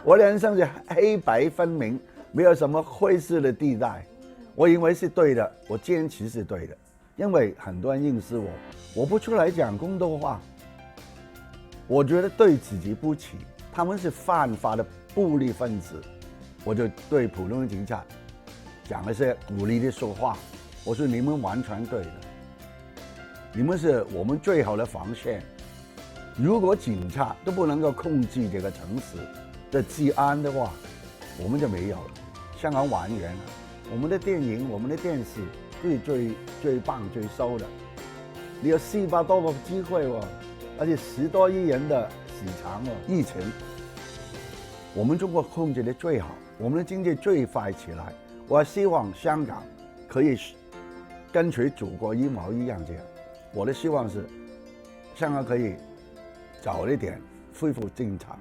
我人生是黑白分明，没有什么灰色的地带。我认为是对的，我坚持是对的，因为很多人认识我，我不出来讲公道话，我觉得对自己不起。他们是犯法的暴力分子，我就对普通警察讲了些鼓励的说话。我说你们完全对的，你们是我们最好的防线。如果警察都不能够控制这个城市的治安的话，我们就没有了。香港完完了。我们的电影、我们的电视都是最棒、最收的。你有400多个机会哦，而且10多亿人的市场哦，疫情，我们中国控制的最好，我们的经济最快起来。我希望香港可以跟随祖国一模一样这样。我的希望是，香港可以早一点恢复正常。